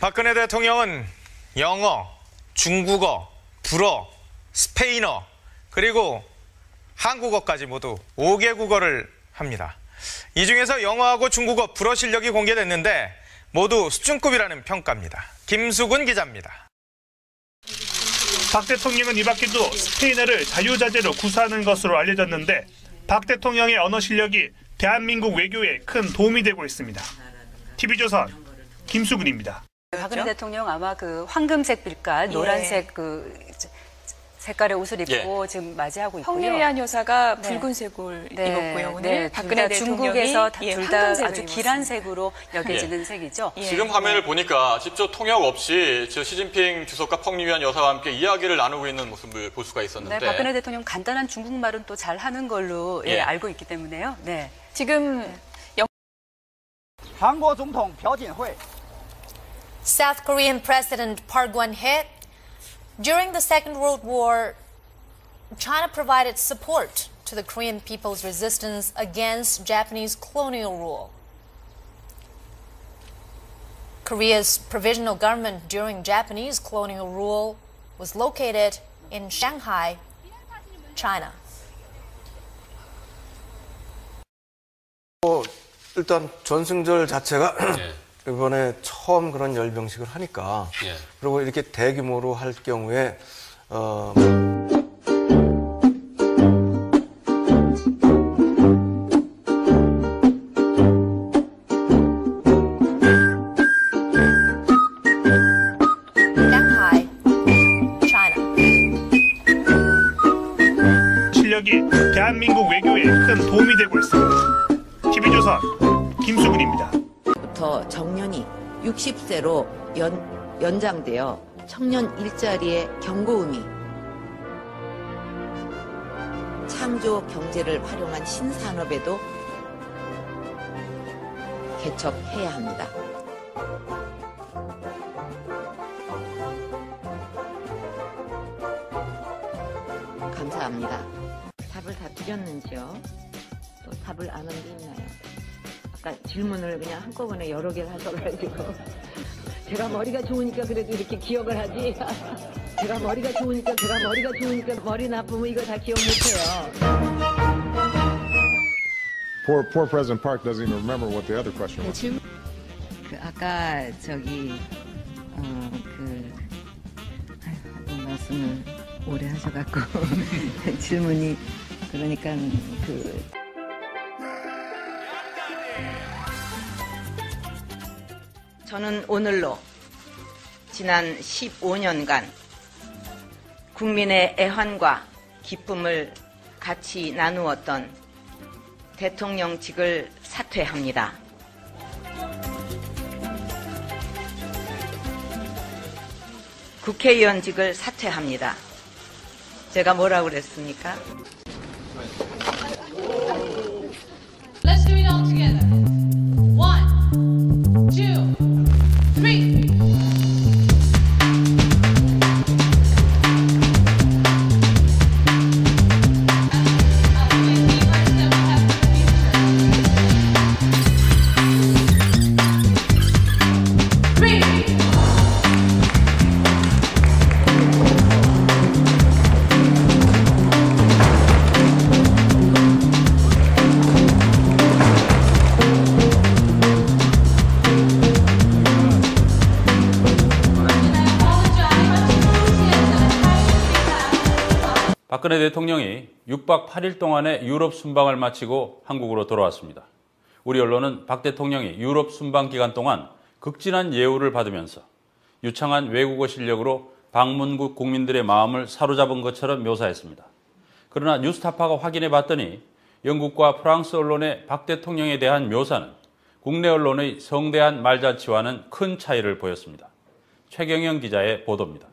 박근혜 대통령은 영어, 중국어, 불어, 스페인어, 그리고 한국어까지 모두 5개 국어를 합니다. 이 중에서 영어하고 중국어, 불어 실력이 공개됐는데 모두 수준급이라는 평가입니다. 김수근 기자입니다. 박 대통령은 이 밖에도 스페인어를 자유자재로 구사하는 것으로 알려졌는데 박 대통령의 언어 실력이 대한민국 외교에 큰 도움이 되고 있습니다. TV조선 김수근입니다. 박근혜 대통령 아마 그 황금색 빛깔, 노란색 색깔의 옷을 입고 지금 맞이하고 있고요. 황유안 여사가 붉은색을 입었고요. 오늘 박근혜 대통령이 중국에서 둘 다 아주 길한 색으로 여겨지는 색이죠. 지금 화면을 보니까 직접 통역 없이 시진핑 주석과 펑리위안 여사와 함께 이야기를 나누고 있는 모습을 볼 수가 있었는데. 네, 박근혜 대통령 간단한 중국말은 또 잘 하는 걸로 알고 있기 때문에요. 네. 지금 한국總統朴槿惠 South Korean President Park Geun-hye, during the Second World War, China provided support to the Korean people's resistance against Japanese colonial rule. Korea's provisional government during Japanese colonial rule was located in Shanghai, China. 일단 전승절 자체가 이번에 처음 그런 열병식을 하니까 그리고 이렇게 대규모로 할 경우에 Shanghai, China. 실력이 대한민국 외교에 큰 도움이 되고 있습니다. TV조선 김수근입니다. 부터 정년이 60세로 연장되어 청년 일자리의 경고음이 창조 경제를 활용한 신산업에도 개척해야 합니다. 감사합니다. 답을 다 드렸는지요? 또 답을 안 한 게 있나요? 아까 질문을 그냥 한꺼번에 여러 개를 하셔가지고 제가 머리가 좋으니까 그래도 이렇게 기억을 하지. 제가 머리가 좋으니까 머리 나쁘면 이거 다 기억 못해요. Poor President Park doesn't even remember what the other question was. 아까 말씀을 오래 하셔갖고 질문이 그러니까 저는 오늘로 지난 15년간 국민의 애환과 기쁨을 같이 나누었던 대통령직을 사퇴합니다. 국회의원직을 사퇴합니다. 제가 뭐라고 그랬습니까? Let's do it all together. 1, 2, 3. 박근혜 대통령이 6박 8일 동안의 유럽 순방을 마치고 한국으로 돌아왔습니다. 우리 언론은 박 대통령이 유럽 순방 기간 동안 극진한 예우를 받으면서 유창한 외국어 실력으로 방문국 국민들의 마음을 사로잡은 것처럼 묘사했습니다. 그러나 뉴스타파가 확인해 봤더니 영국과 프랑스 언론의 박 대통령에 대한 묘사는 국내 언론의 성대한 말잔치와는 큰 차이를 보였습니다. 최경영 기자의 보도입니다.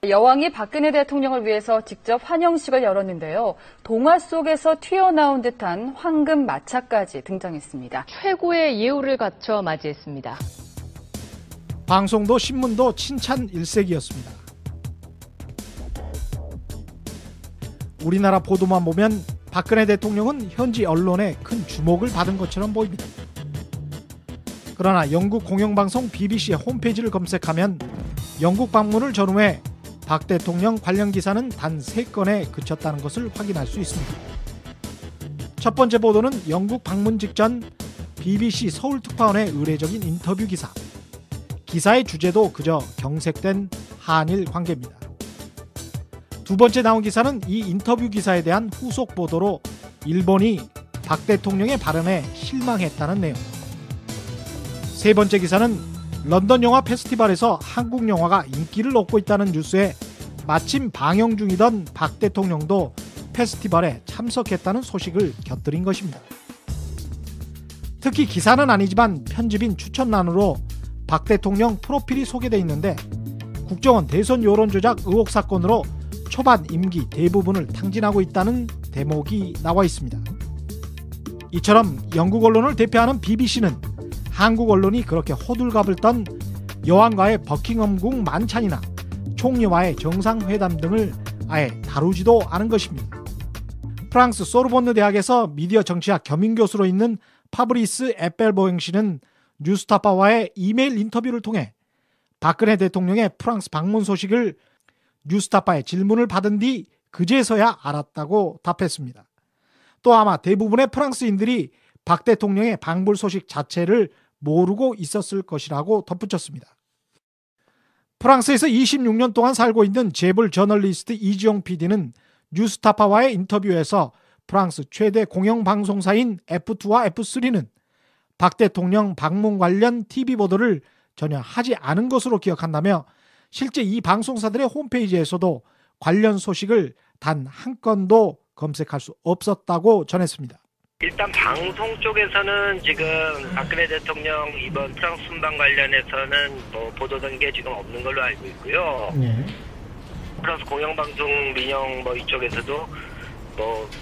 여왕이 박근혜 대통령을 위해서 직접 환영식을 열었는데요. 동화 속에서 튀어나온 듯한 황금 마차까지 등장했습니다. 최고의 예우를 갖춰 맞이했습니다. 방송도 신문도 칭찬 일색이었습니다. 우리나라 보도만 보면 박근혜 대통령은 현지 언론에 큰 주목을 받은 것처럼 보입니다. 그러나 영국 공영방송 BBC의 홈페이지를 검색하면 영국 방문을 전후해 박 대통령 관련 기사는 단 3건에 그쳤다는 것을 확인할 수 있습니다. 첫 번째 보도는 영국 방문 직전 BBC 서울 특파원의 의례적인 인터뷰 기사. 기사의 주제도 그저 경색된 한일 관계입니다. 두 번째 나온 기사는 이 인터뷰 기사에 대한 후속 보도로 일본이 박 대통령의 발언에 실망했다는 내용. 세 번째 기사는 런던 영화 페스티벌에서 한국 영화가 인기를 얻고 있다는 뉴스에 마침 방영 중이던 박 대통령도 페스티벌에 참석했다는 소식을 곁들인 것입니다. 특히 기사는 아니지만 편집인 추천란으로 박 대통령 프로필이 소개되어 있는데 국정원 대선 여론조작 의혹 사건으로 초반 임기 대부분을 탕진하고 있다는 대목이 나와 있습니다. 이처럼 영국 언론을 대표하는 BBC는 한국 언론이 그렇게 호들갑을 떤 여왕과의 버킹엄궁 만찬이나 총리와의 정상회담 등을 아예 다루지도 않은 것입니다. 프랑스 소르본느 대학에서 미디어 정치학 겸임교수로 있는 파브리스 에펠보행 씨는 뉴스타파와의 이메일 인터뷰를 통해 박근혜 대통령의 프랑스 방문 소식을 뉴스타파의 질문을 받은 뒤 그제서야 알았다고 답했습니다. 또 아마 대부분의 프랑스인들이 박 대통령의 방불 소식 자체를 모르고 있었을 것이라고 덧붙였습니다. 프랑스에서 26년 동안 살고 있는 재벌 저널리스트 이지용 PD는 뉴스타파와의 인터뷰에서 프랑스 최대 공영방송사인 F2와 F3는 박 대통령 방문 관련 TV 보도를 전혀 하지 않은 것으로 기억한다며 실제 이 방송사들의 홈페이지에서도 관련 소식을 단 한 건도 검색할 수 없었다고 전했습니다. 일단 방송 쪽에서는 지금 박근혜 대통령 이번 프랑스 순방 관련해서는 보도된 게 지금 없는 걸로 알고 있고요. 프랑스 공영방송 민영 이쪽에서도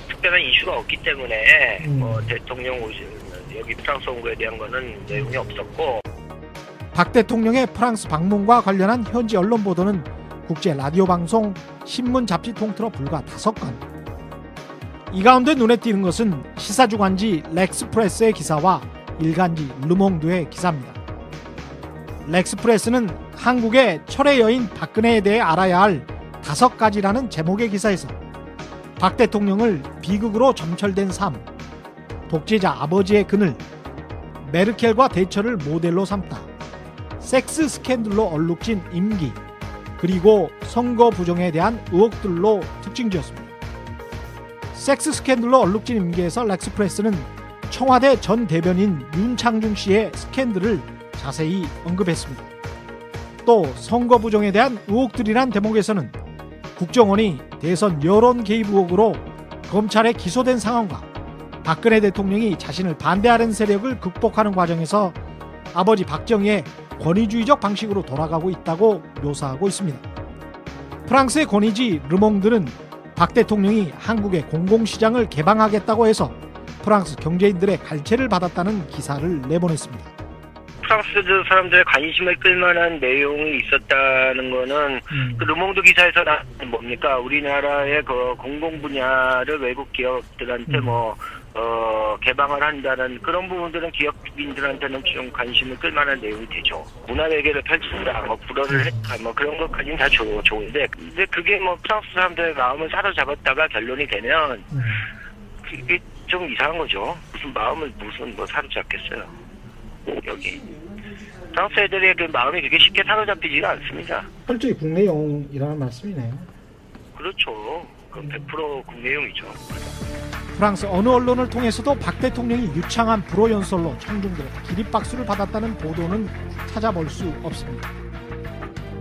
특별한 이슈가 없기 때문에 대통령 여기 프랑스 온 거에 대한 거는 내용이 없었고. 박 대통령의 프랑스 방문과 관련한 현지 언론 보도는 국제 라디오 방송, 신문, 잡지 통틀어 불과 5건. 이 가운데 눈에 띄는 것은 시사주간지 렉스프레스의 기사와 일간지 르몽드의 기사입니다. 렉스프레스는 한국의 철의 여인 박근혜에 대해 알아야 할 5가지라는 제목의 기사에서 박 대통령을 비극으로 점철된 삶, 독재자 아버지의 그늘, 메르켈과 대처를 모델로 삼다, 섹스 스캔들로 얼룩진 임기, 그리고 선거 부정에 대한 의혹들로 특징지었습니다. 섹스 스캔들로 얼룩진 임기에서 렉스프레스는 청와대 전 대변인 윤창중 씨의 스캔들을 자세히 언급했습니다. 또 선거 부정에 대한 의혹들이란 대목에서는 국정원이 대선 여론 개입 의혹으로 검찰에 기소된 상황과 박근혜 대통령이 자신을 반대하는 세력을 극복하는 과정에서 아버지 박정희의 권위주의적 방식으로 돌아가고 있다고 묘사하고 있습니다. 프랑스의 권위지 르몽드는 박 대통령이 한국의 공공시장을 개방하겠다고 해서 프랑스 경제인들의 갈채를 받았다는 기사를 내보냈습니다. 프랑스 사람들의 관심을 끌만한 내용이 있었다는 거는 그 르몽드 기사에서 나온 뭡니까? 우리나라의 그 공공 분야를 외국 기업들한테 개방을 한다는 그런 부분들은 기업인들한테는 좀 관심을 끌만한 내용이 되죠. 문화 외교를 펼친다, 불어를 했다, 그런 것까지는 다 좋은데, 근데 그게 프랑스 사람들의 마음을 사로잡았다가 결론이 되면 그게 좀 이상한 거죠. 무슨 마음을 사로잡겠어요. 여기 프랑스 애들의 그 마음이 그렇게 쉽게 사로잡히지가 않습니다. 철저히 국내용이라는 말씀이네요. 그렇죠. 그럼 100% 국내용이죠. 프랑스 어느 언론을 통해서도 박 대통령이 유창한 불호 연설로 청중들의 기립박수를 받았다는 보도는 찾아볼 수 없습니다.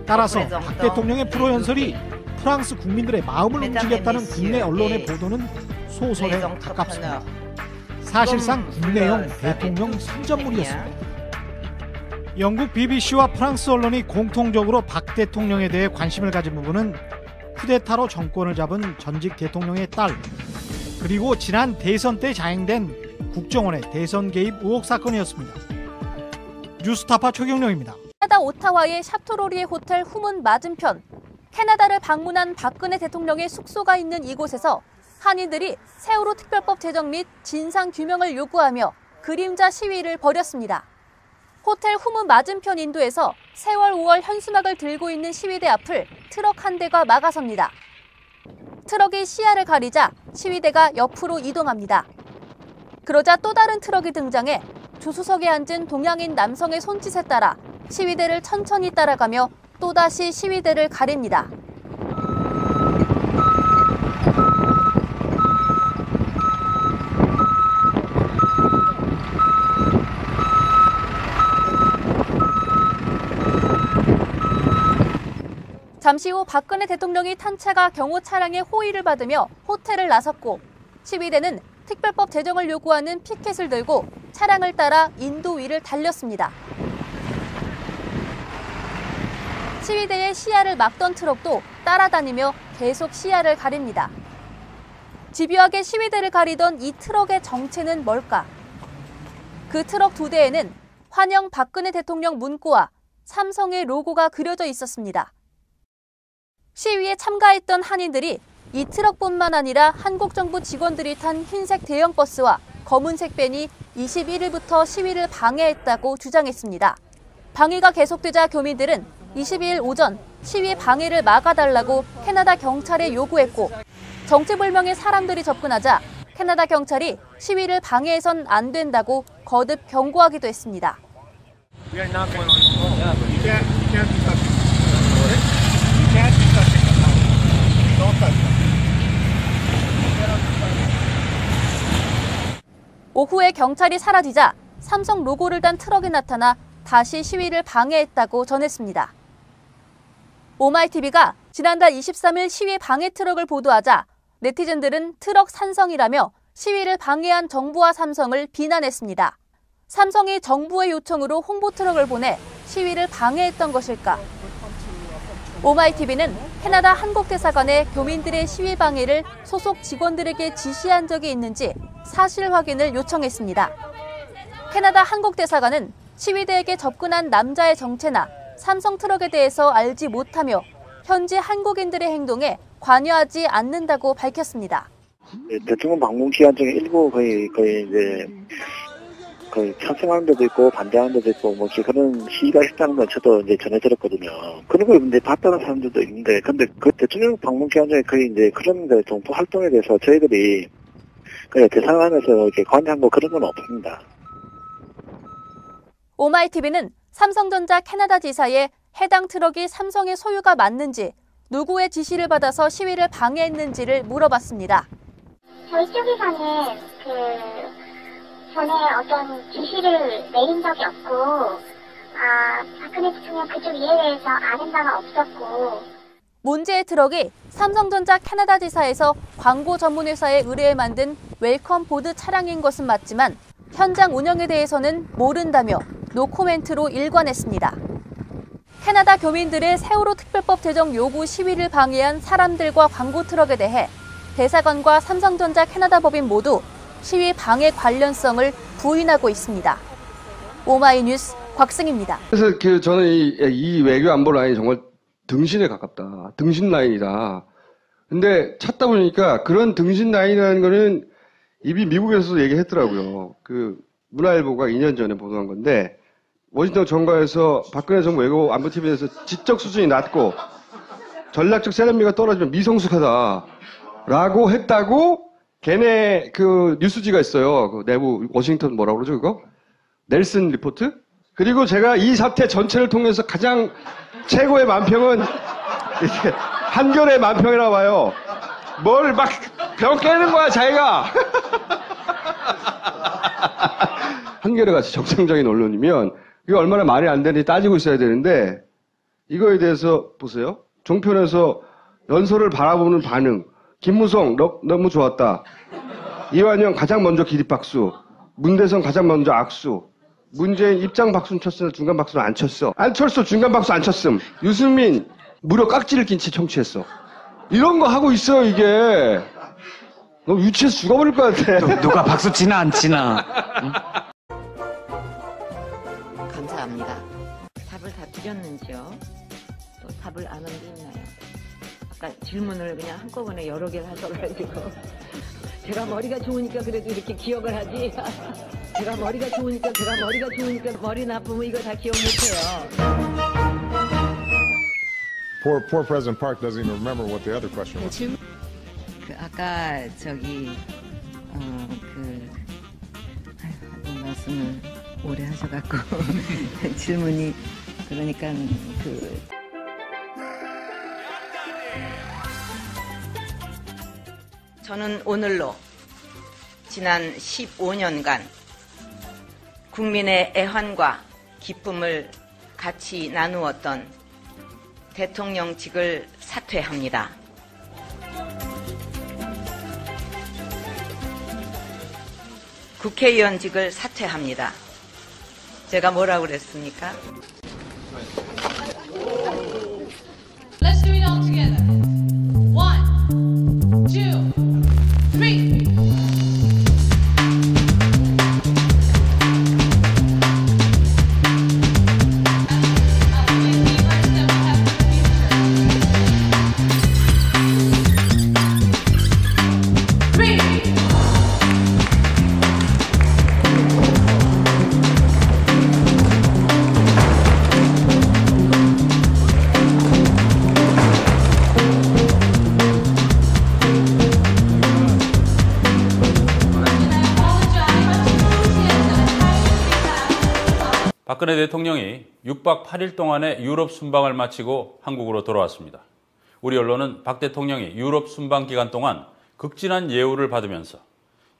따라서 박 대통령의 불호 연설이 프랑스 국민들의 마음을 움직였다는 국내 언론의 보도는 소설에 가깝습니다. 사실상 국내용 대통령 선전물이었습니다. 영국 BBC와 프랑스 언론이 공통적으로 박 대통령에 대해 관심을 가진 부분은 쿠데타로 정권을 잡은 전직 대통령의 딸, 그리고 지난 대선 때 자행된 국정원의 대선 개입 의혹 사건이었습니다. 뉴스타파 최경령입니다. 캐나다 오타와의 샤토로리의 호텔 후문 맞은편, 캐나다를 방문한 박근혜 대통령의 숙소가 있는 이곳에서 한인들이 세월호 특별법 제정 및 진상규명을 요구하며 그림자 시위를 벌였습니다. 호텔 후문 맞은편 인도에서 세월 5월 현수막을 들고 있는 시위대 앞을 트럭 한 대가 막아섭니다. 트럭이 시야를 가리자 시위대가 옆으로 이동합니다. 그러자 또 다른 트럭이 등장해 조수석에 앉은 동양인 남성의 손짓에 따라 시위대를 천천히 따라가며 또다시 시위대를 가립니다. 잠시 후 박근혜 대통령이 탄 차가 경호 차량의 호의를 받으며 호텔을 나섰고 시위대는 특별법 제정을 요구하는 피켓을 들고 차량을 따라 인도 위를 달렸습니다. 시위대의 시야를 막던 트럭도 따라다니며 계속 시야를 가립니다. 집요하게 시위대를 가리던 이 트럭의 정체는 뭘까? 그 트럭 두 대에는 환영 박근혜 대통령 문구와 삼성의 로고가 그려져 있었습니다. 시위에 참가했던 한인들이 이 트럭뿐만 아니라 한국 정부 직원들이 탄 흰색 대형 버스와 검은색 밴이 21일부터 시위를 방해했다고 주장했습니다. 방해가 계속되자 교민들은 22일 오전 시위 방해를 막아달라고 캐나다 경찰에 요구했고 정체불명의 사람들이 접근하자 캐나다 경찰이 시위를 방해해선 안 된다고 거듭 경고하기도 했습니다. 오후에 경찰이 사라지자 삼성 로고를 단 트럭이 나타나 다시 시위를 방해했다고 전했습니다. 오마이TV가 지난달 23일 시위 방해 트럭을 보도하자 네티즌들은 트럭 산성이라며 시위를 방해한 정부와 삼성을 비난했습니다. 삼성이 정부의 요청으로 홍보 트럭을 보내 시위를 방해했던 것일까? 오마이TV는 캐나다 한국대사관에 교민들의 시위 방해를 소속 직원들에게 지시한 적이 있는지 사실 확인을 요청했습니다. 캐나다 한국대사관은 시위대에게 접근한 남자의 정체나 삼성 트럭에 대해서 알지 못하며 현지 한국인들의 행동에 관여하지 않는다고 밝혔습니다. 대통령 방문 기간 중에 일부 거의 이제 거의 찬성하는 데도 있고 반대하는 데도 있고 뭐 그런 시위가 있다는 건 저도 이제 전해 들었거든요. 그런 걸 근데 봤다는 사람들도 있는데 근데 그 대통령 방문 기간 중에 거의 이제 그런 정부 활동에 대해서 저희들이 그냥 대사관에서 이렇게 관여한 거 그런 건 없습니다. 오마이TV는 삼성전자 캐나다 지사에 해당 트럭이 삼성의 소유가 맞는지 누구의 지시를 받아서 시위를 방해했는지를 물어봤습니다. 저희 쪽에서는 전에 어떤 지시를 내린 적이 없고 박근혜 대통령 그쪽 이에 대해서 아는 바가 없었고 문제의 트럭이 삼성전자 캐나다 지사에서 광고 전문 회사에 의뢰해 만든 웰컴 보드 차량인 것은 맞지만 현장 운영에 대해서는 모른다며 노코멘트로 일관했습니다. 캐나다 교민들의 세월호 특별법 제정 요구 시위를 방해한 사람들과 광고 트럭에 대해 대사관과 삼성전자 캐나다 법인 모두 시위 방해 관련성을 부인하고 있습니다. 오마이뉴스 곽승입니다. 그래서 저는 이 외교 안보 라인이 정말 등신에 가깝다. 등신 라인이다. 근데 찾다 보니까 그런 등신 라인이라는 거는 이미 미국에서도 얘기했더라고요. 문화일보가 2년 전에 보도한 건데 워싱턴 정가에서 박근혜 정부 외교 안보팀에서 지적 수준이 낮고 전략적 세련미가 떨어지면 미성숙하다라고 했다고 걔네 뉴스지가 있어요. 내부 워싱턴 뭐라고 그러죠 그거? 넬슨 리포트? 그리고 제가 이 사태 전체를 통해서 가장 최고의 만평은 이렇게 한결의 만평이라고 봐요. 뭘 막 병 깨는 거야 자기가. 한결의 같이 정상적인 언론이면 이게 얼마나 말이 안 되는지 따지고 있어야 되는데 이거에 대해서 보세요. 종편에서 연설을 바라보는 반응. 김무성 너무 좋았다. 이완영 가장 먼저 기립박수. 문대성 가장 먼저 악수. 문재인 입장 박수는 쳤으나 중간 박수는 안 쳤어. 안철수 중간 박수 안 쳤음. 유승민 무려 깍지를 낀 채 청취했어. 이런 거 하고 있어요 이게. 너 유치해서 죽어버릴 것 같아. 누가 박수 치나 안 치나. 응? 감사합니다. 답을 다 드렸는지요? 또 답을 안 한 게 있나요? 아까 질문을 그냥 한꺼번에 여러 개를 하셔가지고 제가 머리가 좋으니까 그래도 이렇게 기억을 하지. 제가 머리가 좋으니까 머리 나쁘면 이거 다 기억 못해요. Poor President Park doesn't even remember what the other question was. 아까 말씀을 오래 하셔갖고 질문이 그러니까 저는 오늘로 지난 15년간 국민의 애환과 기쁨을 같이 나누었던 대통령직을 사퇴합니다. 국회의원직을 사퇴합니다. 제가 뭐라고 그랬습니까? Let's do it all together. 1, 2, 3. 박근혜 대통령이 6박 8일 동안의 유럽 순방을 마치고 한국으로 돌아왔습니다. 우리 언론은 박 대통령이 유럽 순방 기간 동안 극진한 예우를 받으면서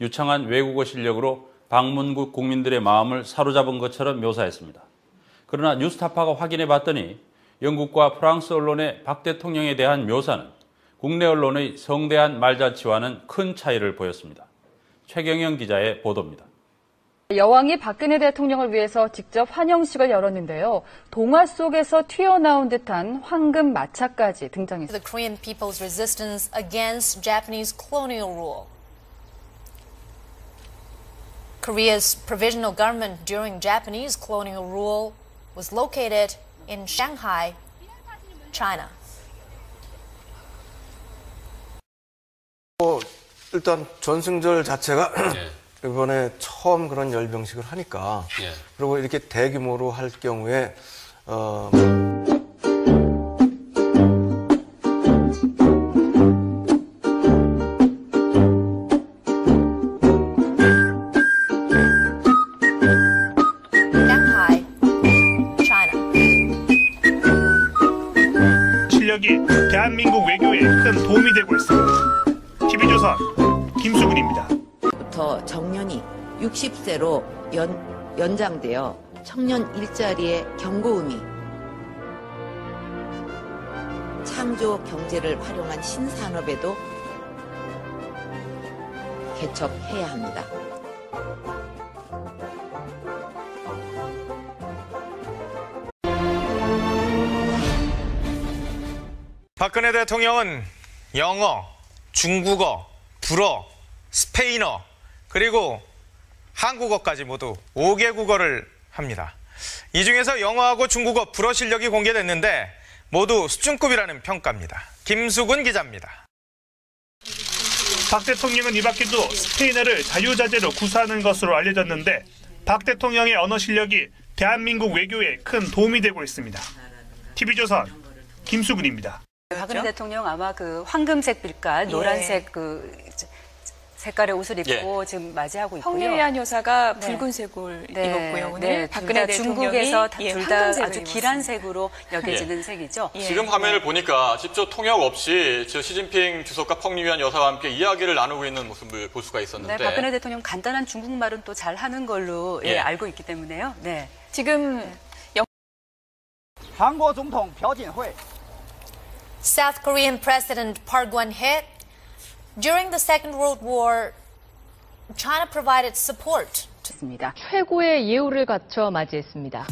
유창한 외국어 실력으로 방문국 국민들의 마음을 사로잡은 것처럼 묘사했습니다. 그러나 뉴스타파가 확인해 봤더니 영국과 프랑스 언론의 박 대통령에 대한 묘사는 국내 언론의 성대한 말잔치와는 큰 차이를 보였습니다. 최경영 기자의 보도입니다. 여왕이 박근혜 대통령을 위해서 직접 환영식을 열었는데요. 동화 속에서 튀어나온 듯한 황금 마차까지 등장했습니다. The Korean people's resistance against Japanese colonial rule. Korea's provisional government during Japanese colonial rule was located in Shanghai, China. 일단 전승절 자체가 이번에 처음 그런 열병식을 하니까 그리고 이렇게 대규모로 할 경우에 실력이 대한민국 외교에 큰 도움이 되고 있습니다. TV조선 김수근입니다. 부터 정년이 60세로 연장되어 청년 일자리의 경고음이 창조 경제를 활용한 신산업에도 개척해야 합니다. 박근혜 대통령은 영어, 중국어, 불어, 스페인어, 그리고 한국어까지 모두 5개 국어를 합니다. 이 중에서 영어하고 중국어, 불어 실력이 공개됐는데 모두 수준급이라는 평가입니다. 김수근 기자입니다. 박 대통령은 이 밖에도 스페인어를 자유자재로 구사하는 것으로 알려졌는데 박 대통령의 언어 실력이 대한민국 외교에 큰 도움이 되고 있습니다. TV조선 김수근입니다. 박근혜 대통령 아마 그 황금색 빛깔, 노란색 색깔의 옷을 입고 지금 맞이하고 있고요. 황유안 여사가 붉은색을 입었고요. 오늘 박근혜 중국에서 둘 다 아주 길한 색으로 여겨지는 색이죠. 지금 화면을 보니까 직접 통역 없이 시진핑 주석과 펑리위안 여사와 함께 이야기를 나누고 있는 모습을 볼 수가 있었는데 박근혜 대통령 간단한 중국말은 또 잘 하는 걸로 알고 있기 때문에요. 지금 한국總統朴槿惠 South Korean President Park Geun-hye. During the Second World War, China provided support. 최고의 예우를 갖춰 맞이했습니다.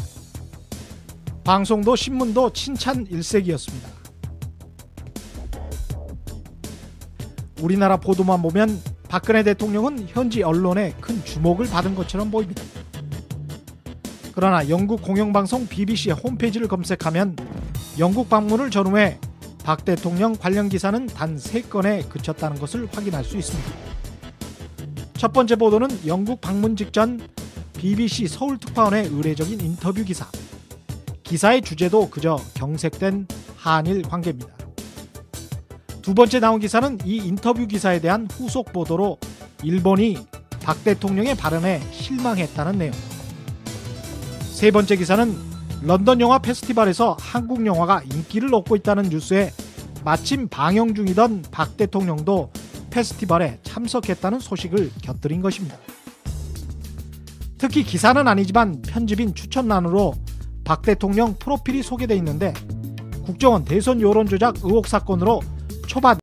방송도 신문도 칭찬 일색이었습니다. 우리나라 보도만 보면 박근혜 대통령은 현지 언론에 큰 주목을 받은 것처럼 보입니다. 그러나 영국 공영방송 BBC의 홈페이지를 검색하면 영국 방문을 전후해 박 대통령 관련 기사는 단 3건에 그쳤다는 것을 확인할 수 있습니다. 첫 번째 보도는 영국 방문 직전 BBC 서울 특파원의 의례적인 인터뷰 기사. 기사의 주제도 그저 경색된 한일 관계입니다. 두 번째 나온 기사는 이 인터뷰 기사에 대한 후속 보도로 일본이 박 대통령의 발언에 실망했다는 내용. 세 번째 기사는 런던 영화 페스티벌에서 한국 영화가 인기를 얻고 있다는 뉴스에 마침 방영 중이던 박 대통령도 페스티벌에 참석했다는 소식을 곁들인 것입니다. 특히 기사는 아니지만 편집인 추천란으로 박 대통령 프로필이 소개돼 있는데 국정원 대선 여론 조작 의혹 사건으로 초반